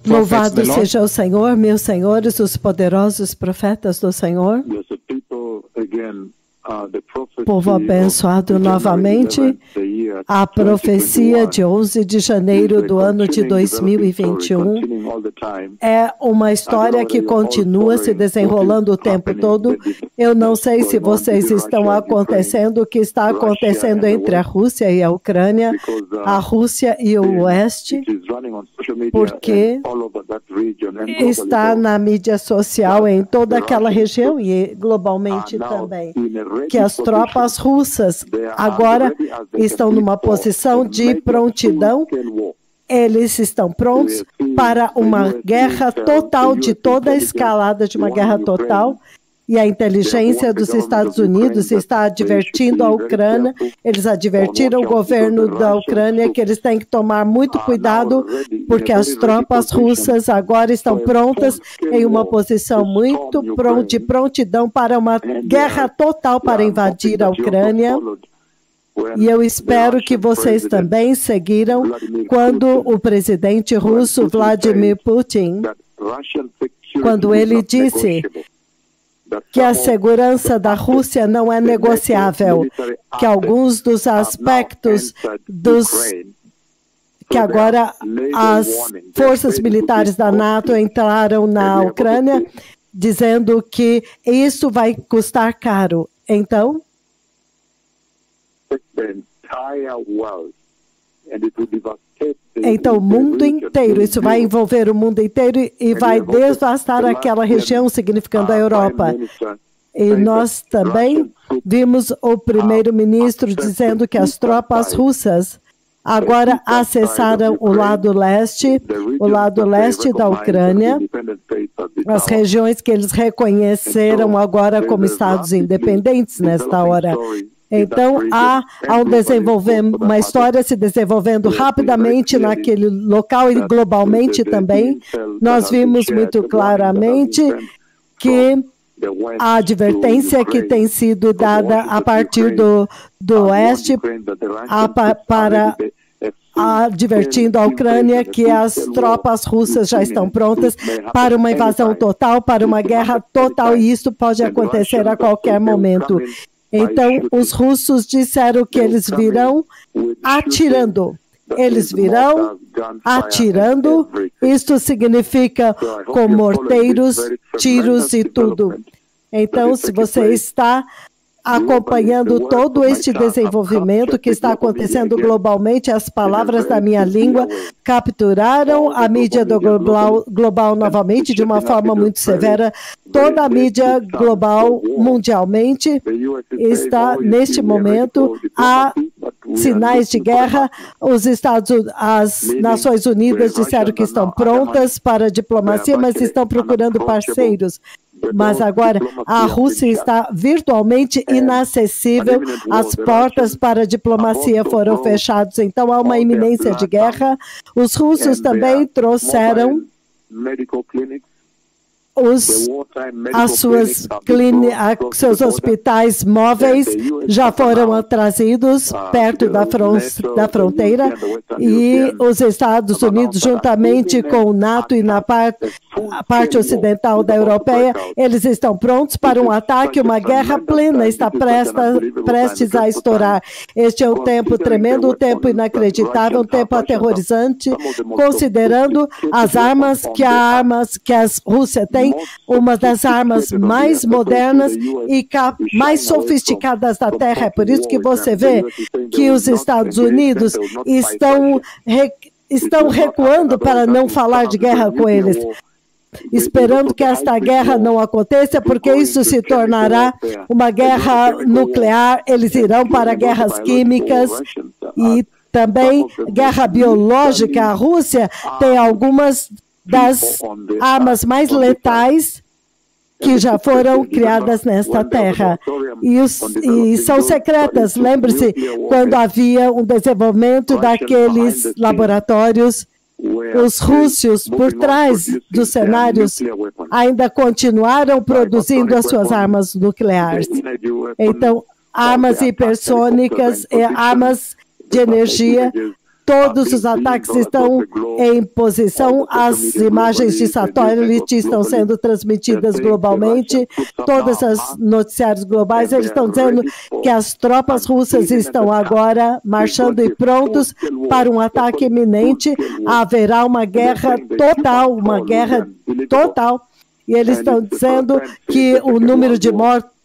Louvado seja o Senhor, meus senhores, os poderosos profetas do Senhor. Povo abençoado novamente, a profecia de 11 de janeiro do ano de 2021 é uma história que continua se desenrolando o tempo todo. Eu não sei se vocês estão acontecendo o que está acontecendo entre a Rússia e a Ucrânia, a Rússia e o Oeste, porque está na mídia social em toda aquela região e globalmente também, que as tropas russas agora estão numa posição de prontidão. Eles estão prontos para uma guerra total, de toda a escalada de uma guerra total. E a inteligência dos Estados Unidos está advertindo a Ucrânia, eles advertiram o governo da Ucrânia que eles têm que tomar muito cuidado, porque as tropas russas agora estão prontas em uma posição muito de prontidão para uma guerra total para invadir a Ucrânia. E eu espero que vocês também seguiram quando o presidente russo Vladimir Putin, quando ele disse que a segurança da Rússia não é negociável, que alguns dos aspectos que agora as forças militares da NATO entraram na Ucrânia, dizendo que isso vai custar caro. Então, o mundo inteiro, isso vai envolver o mundo inteiro e vai devastar aquela região, significando a Europa. E nós também vimos o primeiro-ministro dizendo que as tropas russas agora acessaram o lado leste da Ucrânia, as regiões que eles reconheceram agora como estados independentes nesta hora. Então, há uma história se desenvolvendo rapidamente naquele local e globalmente também. Nós vimos muito claramente que a advertência que tem sido dada a partir do Oeste advertindo a Ucrânia que as tropas russas já estão prontas para uma invasão total, para uma guerra total, e isso pode acontecer a qualquer momento. Então, os russos disseram que eles virão atirando. Eles virão atirando. Isto significa com morteiros, tiros e tudo. Então, se você está acompanhando todo este desenvolvimento que está acontecendo globalmente, as palavras da minha língua capturaram a mídia do global novamente de uma forma muito severa. Toda a mídia global mundialmente está neste momento a sinais de guerra. As Nações Unidas disseram que estão prontas para a diplomacia, mas estão procurando parceiros. Mas agora a Rússia está virtualmente inacessível, as portas para a diplomacia foram fechadas, então há uma iminência de guerra. Os russos também trouxeram seus hospitais móveis já foram trazidos perto da fronteira, e os Estados Unidos, juntamente com o NATO e na parte ocidental da europeia, eles estão prontos para um ataque, uma guerra plena está prestes a estourar. Este é um tempo tremendo, um tempo inacreditável, um tempo aterrorizante, considerando as armas que a Rússia tem, uma das armas mais modernas e mais sofisticadas da Terra. É por isso que você vê que os Estados Unidos estão recuando para não falar de guerra com eles, esperando que esta guerra não aconteça, porque isso se tornará uma guerra nuclear. Eles irão para guerras químicas e também guerra biológica. A Rússia tem algumas das armas mais letais que já foram criadas nesta terra. E são secretas. Lembre-se, quando havia um desenvolvimento daqueles laboratórios, os russos, por trás dos cenários, ainda continuaram produzindo as suas armas nucleares. Então, armas hipersônicas, armas de energia Todos os ataques estão em posição, as imagens de satélite estão sendo transmitidas globalmente, todas as noticiários globais, eles estão dizendo que as tropas russas estão agora marchando e prontos para um ataque iminente, haverá uma guerra total, e eles estão dizendo que o número de mortos,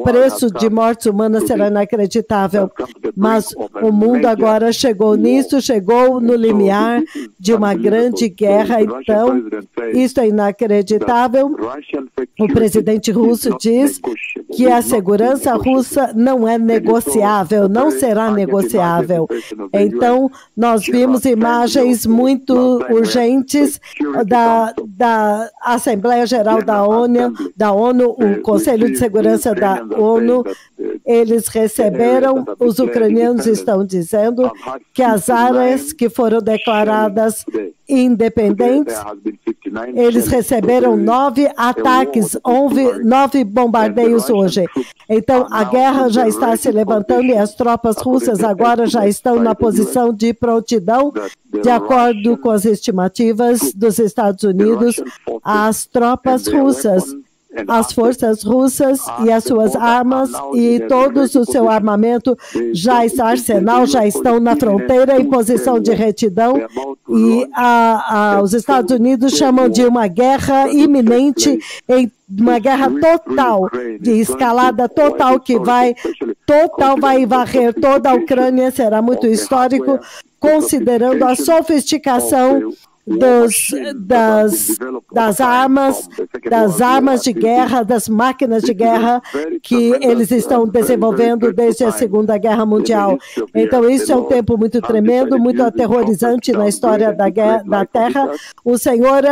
preço de mortes humanas será inacreditável, mas o mundo agora chegou nisso, chegou no limiar de uma grande guerra, então isso é inacreditável. O presidente russo diz que a segurança russa não é negociável, não será negociável. Então, nós vimos imagens muito urgentes da Assembleia Geral da ONU, o Conselho de Segurança da ONU, eles receberam, os ucranianos estão dizendo que as áreas que foram declaradas independentes, eles receberam 9 ataques, 9 bombardeios hoje. Então, a guerra já está se levantando e as tropas russas agora já estão na posição de prontidão, de acordo com as estimativas dos Estados Unidos, as tropas russas, as forças russas e as suas armas e todo o seu armamento, já está arsenal, já estão na fronteira em posição de retidão e os Estados Unidos chamam de uma guerra iminente, uma guerra total, de escalada total que vai varrer toda a Ucrânia, será muito histórico, considerando a sofisticação das armas de guerra, das máquinas de guerra que eles estão desenvolvendo desde a Segunda Guerra Mundial. Então, isso é um tempo muito tremendo, muito aterrorizante na história da Terra. O Senhor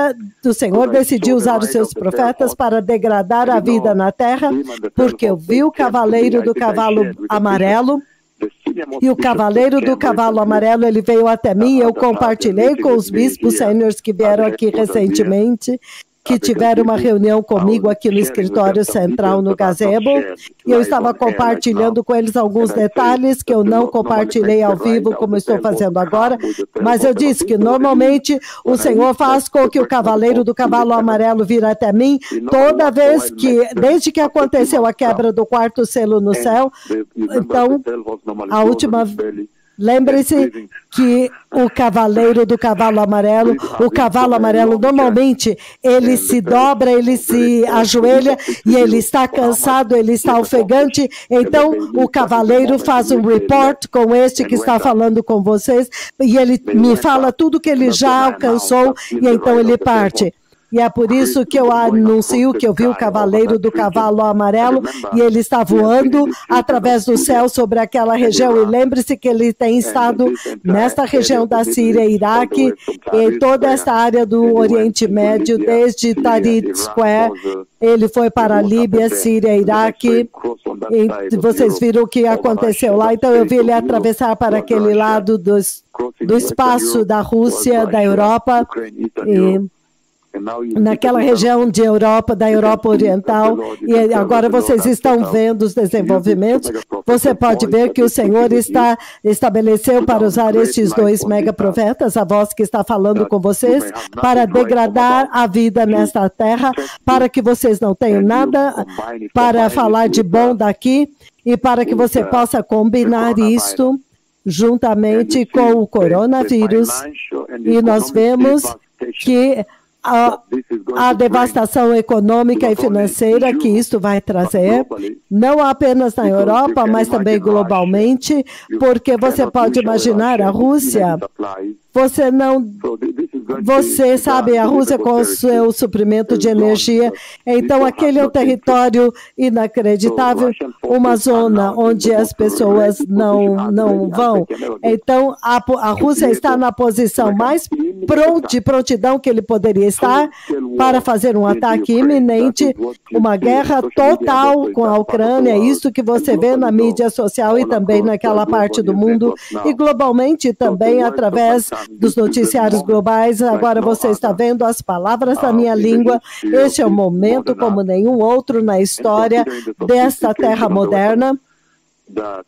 decidiu usar os seus profetas para degradar a vida na Terra, porque eu vi o cavaleiro do cavalo amarelo, e o cavaleiro do cavalo amarelo, ele veio até mim, eu compartilhei com os bispos sêniores que vieram aqui recentemente, que tiveram uma reunião comigo aqui no escritório central no gazebo, e eu estava compartilhando com eles alguns detalhes que eu não compartilhei ao vivo, como estou fazendo agora, mas eu disse que normalmente o Senhor faz com que o cavaleiro do cavalo amarelo vir até mim, toda vez que, desde que aconteceu a quebra do 4º selo no céu, então, a última... Lembre-se que o cavaleiro do cavalo amarelo, o cavalo amarelo normalmente, ele se dobra, ele se ajoelha e ele está cansado, ele está ofegante, então o cavaleiro faz um report com este que está falando com vocês e ele me fala tudo que ele já alcançou e então ele parte. E é por isso que eu anuncio que eu vi o cavaleiro do cavalo amarelo e ele está voando através do céu sobre aquela região. E lembre-se que ele tem estado nesta região da Síria e Iraque, em toda esta área do Oriente Médio, desde Tahrir Square. Ele foi para a Líbia, Síria, Iraque. E vocês viram o que aconteceu lá. Então eu vi ele atravessar para aquele lado do espaço da Rússia, da Europa. E naquela região de Europa, da Europa Oriental, e agora vocês estão vendo os desenvolvimentos. Você pode ver que o Senhor estabeleceu para usar estes 2 megaprofetas, a voz que está falando com vocês, para degradar a vida nesta terra, para que vocês não tenham nada para falar de bom daqui, e para que você possa combinar isto juntamente com o coronavírus, e nós vemos que a devastação econômica e financeira que isto vai trazer, não apenas na Europa, mas também globalmente, porque você pode imaginar a Rússia, você sabe, a Rússia com o seu suprimento de energia, então aquele é um território inacreditável, uma zona onde as pessoas não vão. Então a Rússia está na posição mais de prontidão que ele poderia estar para fazer um ataque iminente, uma guerra total com a Ucrânia, isso que você vê na mídia social e também naquela parte do mundo, e globalmente também através dos noticiários globais. Agora você está vendo as palavras da minha língua. Este é um momento como nenhum outro na história desta terra moderna.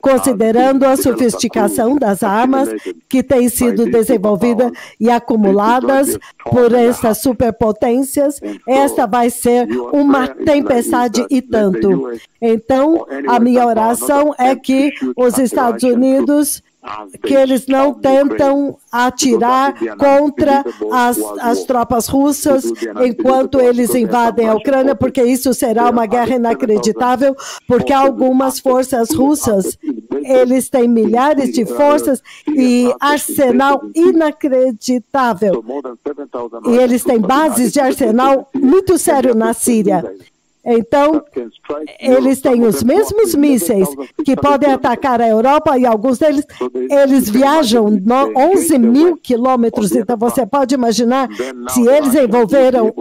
considerando a sofisticação das armas que têm sido desenvolvidas e acumuladas por essas superpotências, esta vai ser uma tempestade e tanto. Então, a minha oração é que os Estados Unidos, que eles não tentam atirar contra as tropas russas enquanto eles invadem a Ucrânia, porque isso será uma guerra inacreditável, porque algumas forças russas, eles têm milhares de forças e arsenal inacreditável. E eles têm bases de arsenal muito sério na Síria. Então, eles têm os mesmos mísseis que podem atacar a Europa e alguns deles, eles viajam 11 mil quilômetros. Então, você pode imaginar se eles envolveram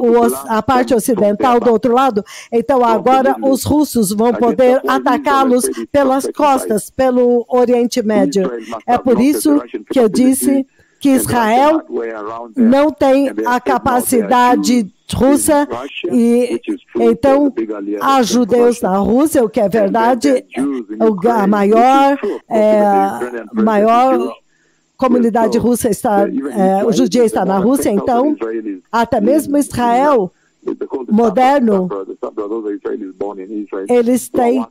a parte ocidental do outro lado, então agora os russos vão poder atacá-los pelas costas, pelo Oriente Médio. É por isso que eu disse que Israel não tem a capacidade russa, e então há judeus na Rússia, o que é verdade, a maior comunidade russa está, o judia está na Rússia, então até mesmo Israel moderno, eles têm,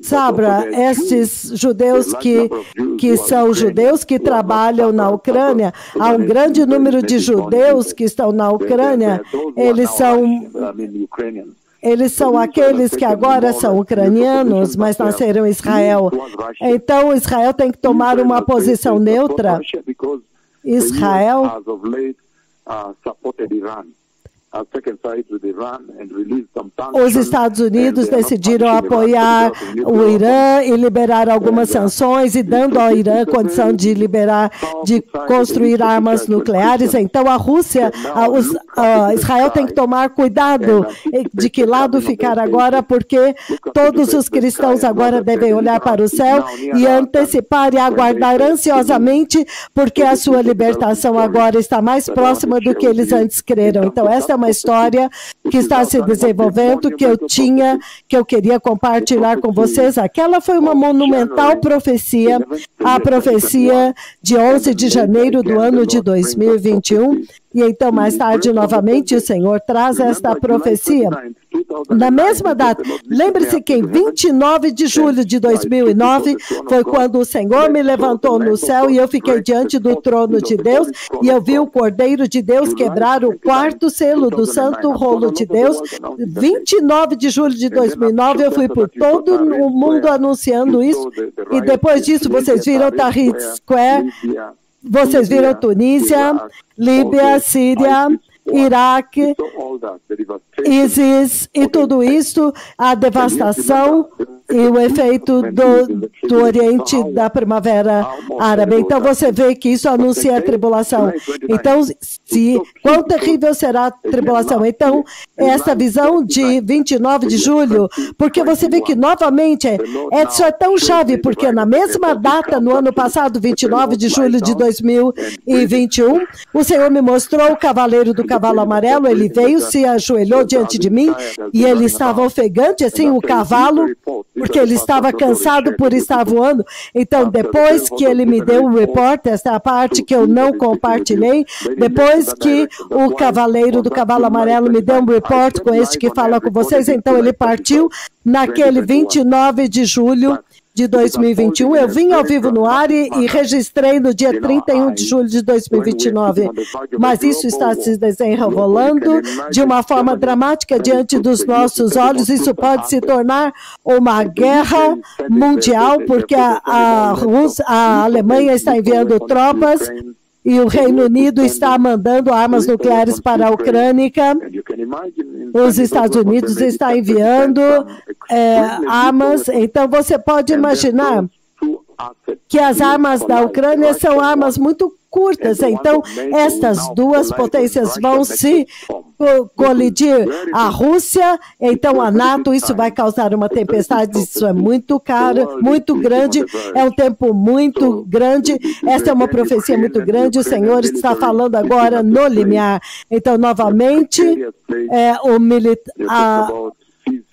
Sabra, estes judeus que são judeus que trabalham na Ucrânia, há um grande número de judeus que estão na Ucrânia, eles são aqueles que agora são ucranianos, mas nasceram em Israel. Então, Israel tem que tomar uma posição neutra. Israel os Estados Unidos decidiram apoiar o Irã e liberar algumas sanções e dando ao Irã condição de construir armas nucleares. Então a Rússia, Israel tem que tomar cuidado de que lado ficar agora, porque todos os cristãos agora devem olhar para o céu e antecipar e aguardar ansiosamente, porque a sua libertação agora está mais próxima do que eles antes creram. Então esta é uma história que está se desenvolvendo, que eu queria compartilhar com vocês. Aquela foi uma monumental profecia, a profecia de 11 de janeiro do ano de 2021, e então mais tarde novamente o Senhor traz esta profecia. Na mesma data, lembre-se que em 29 de julho de 2009 foi quando o Senhor me levantou no céu e eu fiquei diante do trono de Deus e eu vi o Cordeiro de Deus quebrar o quarto selo do santo rolo de Deus. 29 de julho de 2009 eu fui por todo o mundo anunciando isso, e depois disso vocês viram Tahrir Square, vocês viram Tunísia, Líbia, Síria, Iraque, ISIS e tudo isso, a devastação e o efeito do Oriente da Primavera Árabe. Então você vê que isso anuncia a tribulação. Então, quão terrível será a tribulação? Então, essa visão de 29 de julho, porque você vê que novamente, isso é tão chave, porque na mesma data, no ano passado, 29 de julho de 2021, o Senhor me mostrou o cavaleiro do cavalo amarelo, ele veio, se ajoelhou diante de mim, e ele estava ofegante, assim, o cavalo, porque ele estava cansado por estar voando. Então, depois que ele me deu o report, esta é a parte que eu não compartilhei, depois que o cavaleiro do cavalo amarelo me deu um report com este que fala com vocês, então ele partiu naquele 29 de julho de 2021, eu vim ao vivo no ar e registrei no dia 31 de julho de 2029. Mas isso está se desenrolando de uma forma dramática diante dos nossos olhos. Isso pode se tornar uma guerra mundial, porque a Alemanha está enviando tropas e o Reino Unido está mandando armas nucleares para a Ucrânia. Os Estados Unidos estão enviando armas. Então, você pode imaginar que as armas da Ucrânia são armas muito curtas. Então, estas duas potências vão se colidir. A Rússia, então a NATO, isso vai causar uma tempestade, isso é muito caro, muito grande, é um tempo muito grande, esta é uma profecia muito grande, o Senhor está falando agora no limiar. Então, novamente,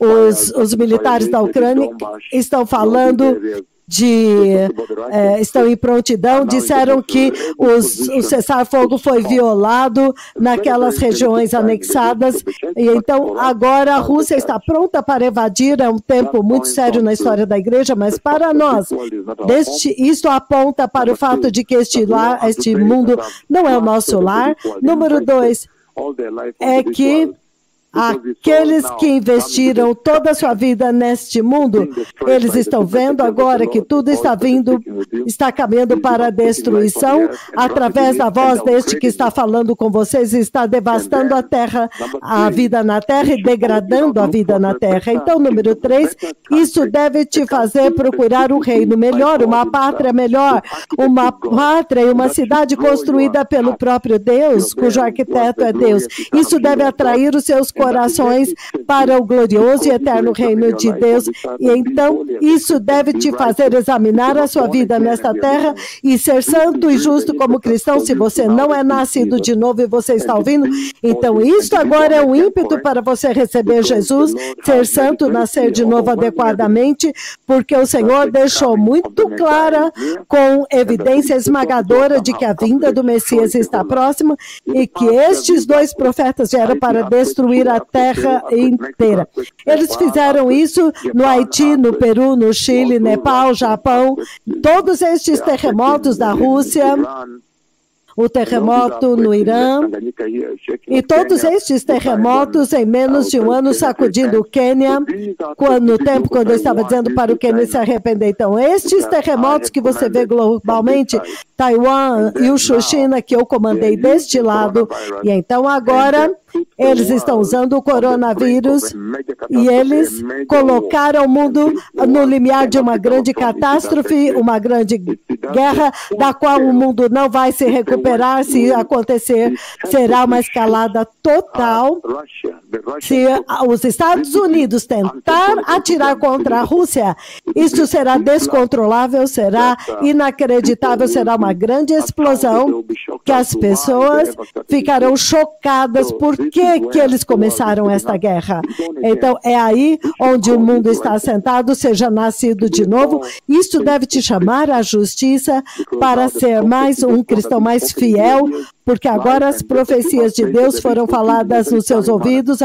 os militares da Ucrânia estão falando estão em prontidão, disseram que o cessar-fogo foi violado naquelas regiões anexadas, e então agora a Rússia está pronta para evadir. É um tempo muito sério na história da igreja, mas para nós, isso aponta para o fato de que este mundo não é o nosso lar. Número 2, é que aqueles que investiram toda a sua vida neste mundo, eles estão vendo agora que tudo está caminhando para a destruição, através da voz deste que está falando com vocês, está devastando a terra, a vida na terra e degradando a vida na terra. Então, número 3, isso deve te fazer procurar um reino melhor, uma pátria melhor, uma pátria e uma cidade construída pelo próprio Deus, cujo arquiteto é Deus. Isso deve atrair os seus corações para o glorioso e eterno reino de Deus. E então, isso deve te fazer examinar a sua vida nesta terra e ser santo e justo como cristão. Se você não é nascido de novo e você está ouvindo, então isso agora é um ímpeto para você receber Jesus, ser santo, nascer de novo adequadamente, porque o Senhor deixou muito clara, com evidência esmagadora de que a vinda do Messias está próxima e que estes 2 profetas vieram para destruir a terra inteira. Eles fizeram isso no Haiti, no Peru, no Chile, Nepal, Japão, todos estes terremotos da Rússia, o terremoto no Irã, e todos estes terremotos em menos de um ano sacudindo o Quênia, no tempo quando eu estava dizendo para o Quênia se arrepender. Então, estes terremotos que você vê globalmente, Taiwan e o China, que eu comandei deste lado, e então agora eles estão usando o coronavírus e eles colocaram o mundo no limiar de uma grande catástrofe, uma grande guerra, da qual o mundo não vai se recuperar. Se acontecer, será uma escalada total. Se os Estados Unidos tentar atirar contra a Rússia, isso será descontrolável, será inacreditável, será uma grande explosão que as pessoas ficarão chocadas por que eles começaram esta guerra. Então, é aí onde o mundo está assentado, seja nascido de novo. Isso deve te chamar à justiça para ser mais um cristão mais fiel, porque agora as profecias de Deus foram faladas nos seus ouvidos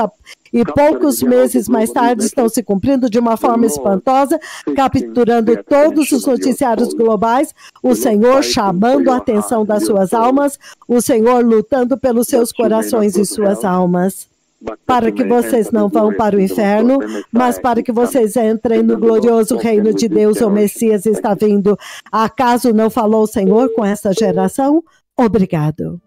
e poucos meses mais tarde estão se cumprindo de uma forma espantosa, capturando todos os noticiários globais, o Senhor chamando a atenção das suas almas, o Senhor lutando pelos seus corações e suas almas, para que vocês não vão para o inferno, mas para que vocês entrem no glorioso reino de Deus. O Messias está vindo. Acaso não falou o Senhor com essa geração? Obrigado.